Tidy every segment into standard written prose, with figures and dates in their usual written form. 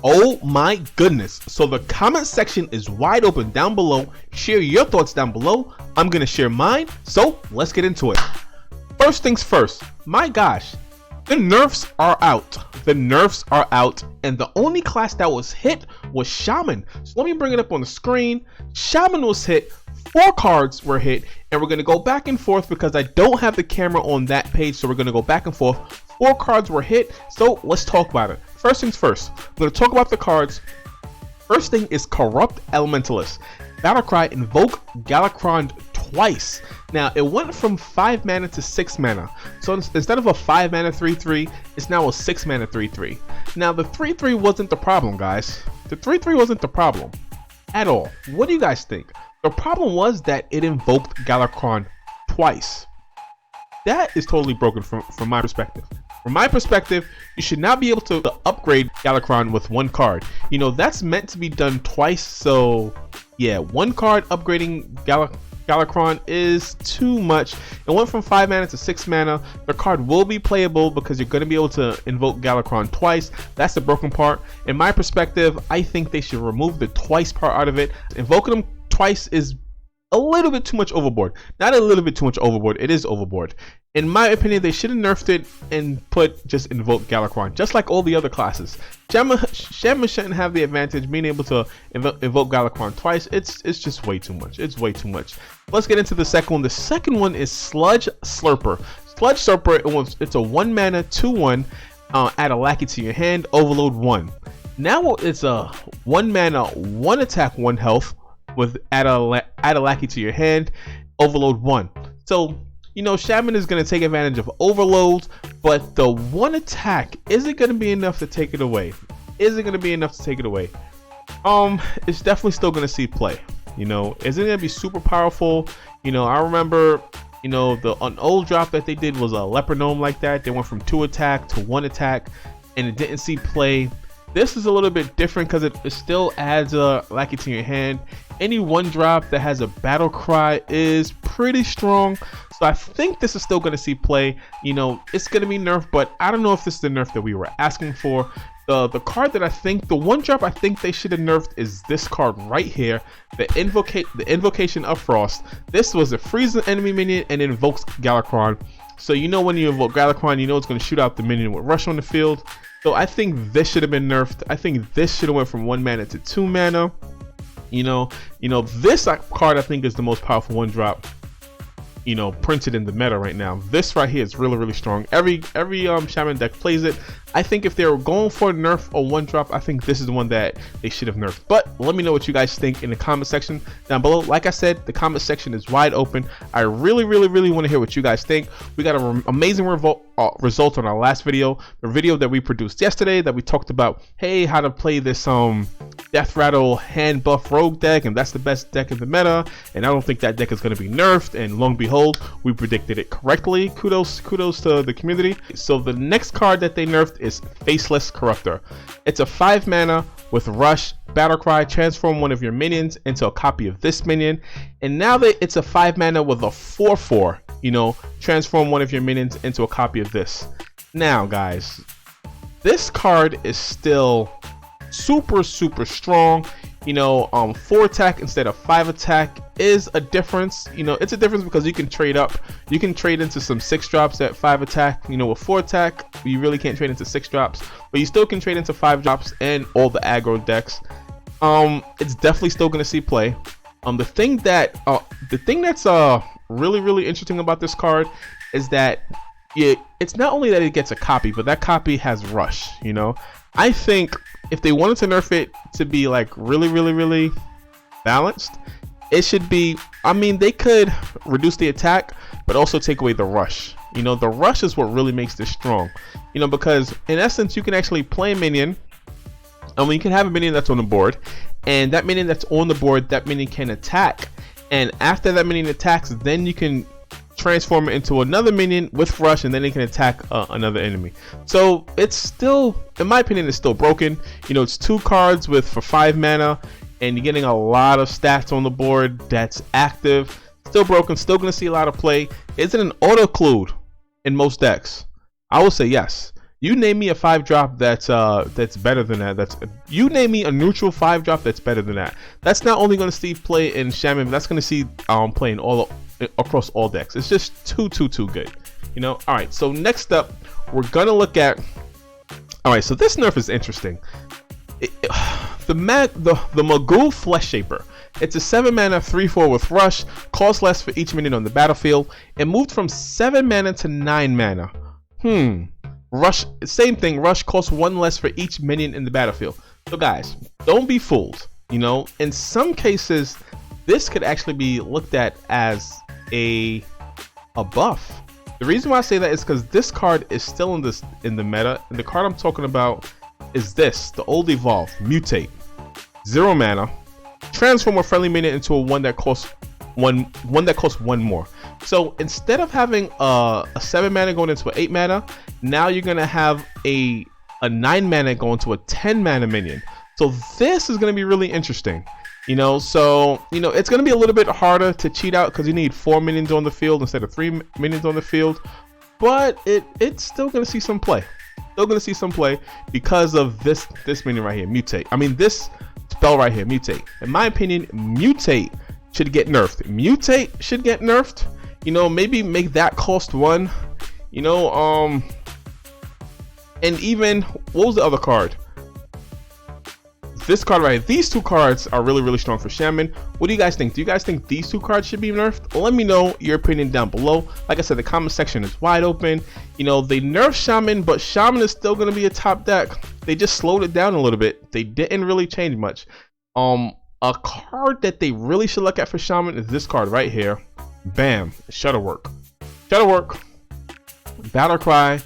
Oh my goodness. So the comment section is wide open down below. Share your thoughts down below. I'm gonna share mine. So let's get into it. First things first, my gosh, the nerfs are out. The nerfs are out, and the only class that was hit was Shaman. So let me bring it up on the screen. Shaman was hit, 4 cards were hit, and we're gonna go back and forth because I don't have the camera on that page, so we're gonna go back and forth. 4 cards were hit, so let's talk about it. First things first, I'm gonna talk about the cards. First thing is Corrupt Elementalist. Battlecry, invoke Galakrond twice. Now it went from 5 mana to 6 mana. So instead of a 5 mana 3/3, it's now a 6 mana 3/3. Now the 3/3 wasn't the problem, guys. The 3/3 wasn't the problem at all. What do you guys think? The problem was that it invoked Galakrond twice. That is totally broken from my perspective. From my perspective, you should not be able to upgrade Galakrond with 1 card. You know, that's meant to be done twice, so yeah, 1 card upgrading Galakrond is too much. It went from 5 mana to 6 mana. The card will be playable because you're going to be able to invoke Galakrond twice. That's the broken part. In my perspective, I think they should remove the twice part out of it. Invoking them twice is a little bit too much overboard. Not a little bit too much overboard, it is overboard. In my opinion, they should have nerfed it and put just invoke Galakrond, just like all the other classes. Shaman shouldn't have the advantage being able to invoke Galakrond twice. It's just way too much. It's way too much. Let's get into the second one. The second one is Sludge Slurper. Sludge Slurper, it's a 1 mana 2/1. Add a lackey to your hand, overload 1. Now it's a 1 mana 1 attack 1 health with add a lackey to your hand, overload 1. So you know, Shaman is going to take advantage of overloads, but the 1 attack, is it going to be enough to take it away? Is it going to be enough to take it away? It's definitely still going to see play. You know, is it going to be super powerful? You know, I remember, you know, an old drop that they did was a leopard gnome like that. They went from 2 attack to 1 attack, and it didn't see play. This is a little bit different because it still adds a lackey to your hand. Any 1 drop that has a battle cry is pretty strong. So I think this is still going to see play. You know, it's going to be nerfed, but I don't know if this is the nerf that we were asking for. The card that I think, the 1 drop I think they should have nerfed is this card right here. The Invocation of Frost. This was a freeze the enemy minion and it invokes Galakrond. So you know when you invoke Galakrond, you know it's going to shoot out the minion with rush on the field. So I think this should have been nerfed. I think this should have went from 1 mana to 2 mana. You know, this card I think is the most powerful 1 drop, you know, printed in the meta right now. This right here is really, really strong. Every Shaman deck plays it. I think if they were going for a nerf or 1 drop, I think this is the one that they should have nerfed. But let me know what you guys think in the comment section down below. Like I said, the comment section is wide open. I really, really, really want to hear what you guys think. We got an amazing result on our last video, the video that we produced yesterday that we talked about, hey, how to play this Death Rattle hand buff rogue deck, and that's the best deck in the meta, and I don't think that deck is going to be nerfed, and lo and behold, we predicted it correctly. Kudos to the community. So the next card that they nerfed is Faceless Corruptor. It's a 5 mana with rush, battlecry, transform 1 of your minions into a copy of this minion, and now that it's a 5 mana with a 4/4, you know, transform 1 of your minions into a copy of this. Now guys, this card is still super strong. You know, 4 attack instead of 5 attack is a difference. You know, it's a difference because you can trade up. You can trade into some 6 drops at 5 attack. You know, with 4 attack, you really can't trade into 6 drops, but you still can trade into 5 drops and all the aggro decks. It's definitely still going to see play. The thing that's really interesting about this card is that it's not only that it gets a copy, but that copy has rush. You know, I think if they wanted to nerf it to be like really balanced, it should be, I mean, they could reduce the attack but also take away the rush. You know, the rush is what really makes this strong, you know, because in essence you can actually play a minion. I mean, you can have a minion that's on the board, and that minion that's on the board, that minion can attack, and after that minion attacks, then you can transform it into another minion with rush, and then it can attack another enemy. So it's still, in my opinion, it's still broken. You know, it's 2 cards for 5 mana, and you're getting a lot of stats on the board that's active. Still broken, still going to see a lot of play. Is it an auto-clued in most decks? I would say yes. You name me a 5-drop that's better than that. You name me a neutral 5-drop that's better than that. That's not only going to see play in Shaman, but that's going to see play in across all decks. It's just too good. You know. All right. So next up, we're gonna look at. All right. So this nerf is interesting. The Magoo Flesh Shaper. It's a 7 mana 3/4 with rush, costs less for each minion on the battlefield. It moved from 7 mana to 9 mana. Rush, same thing. Rush costs 1 less for each minion in the battlefield. So guys, don't be fooled. You know, in some cases, this could actually be looked at as a buff. The reason why I say that is because this card is still in the meta, and the card I'm talking about is this, the old evolve, Mutate. 0 mana. Transform a friendly minion into a one that costs one more. So instead of having a 7 mana going into an 8 mana, now you're gonna have a 9 mana going to a 10 mana minion. So this is gonna be really interesting. You know, so you know it's gonna be a little bit harder to cheat out because you need 4 minions on the field instead of 3 minions on the field. But it's still gonna see some play. Still gonna see some play because of this minion right here, Mutate. I mean this spell right here, Mutate. In my opinion, Mutate should get nerfed. Mutate should get nerfed. You know, maybe make that cost 1. You know, and even what was the other card? This card right here. These 2 cards are really strong for Shaman. What do you guys think? Do you guys think these 2 cards should be nerfed? Let me know your opinion down below. Like I said, the comment section is wide open. You know, they nerfed Shaman, but Shaman is still going to be a top deck. They just slowed it down a little bit. They didn't really change much. A card that they really should look at for Shaman is this card right here. Bam, Shutterwork. Shutterwork, Battle Cry.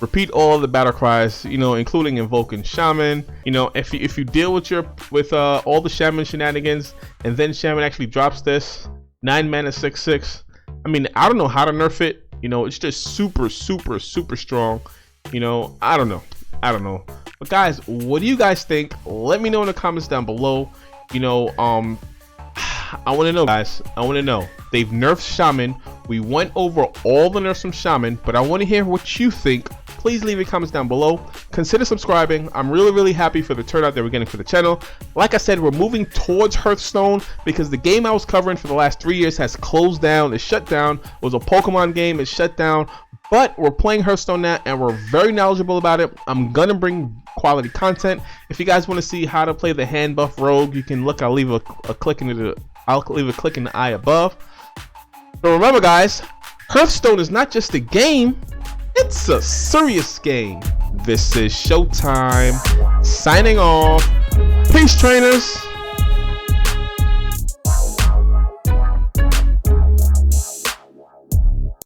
Repeat all of the battle cries, you know, including invoking Shaman. You know, if you deal with all the Shaman shenanigans, and then Shaman actually drops this 9 mana 6/6. I mean, I don't know how to nerf it. You know, it's just super strong. You know, I don't know. But guys, what do you guys think? Let me know in the comments down below. You know, I want to know, guys. I want to know. They've nerfed Shaman. We went over all the nerfs from Shaman, but I want to hear what you think. Please leave your comments down below. Consider subscribing. I'm really happy for the turnout that we're getting for the channel. Like I said, we're moving towards Hearthstone because the game I was covering for the last 3 years has closed down. It's shut down. It was a Pokemon game. It's shut down. But we're playing Hearthstone now, and we're very knowledgeable about it. I'm gonna bring quality content. If you guys want to see how to play the hand buff rogue, you can look. I'll leave a click in the eye above. So remember, guys, Hearthstone is not just a game. It's a serious game. This is Showtime signing off. Peace, trainers.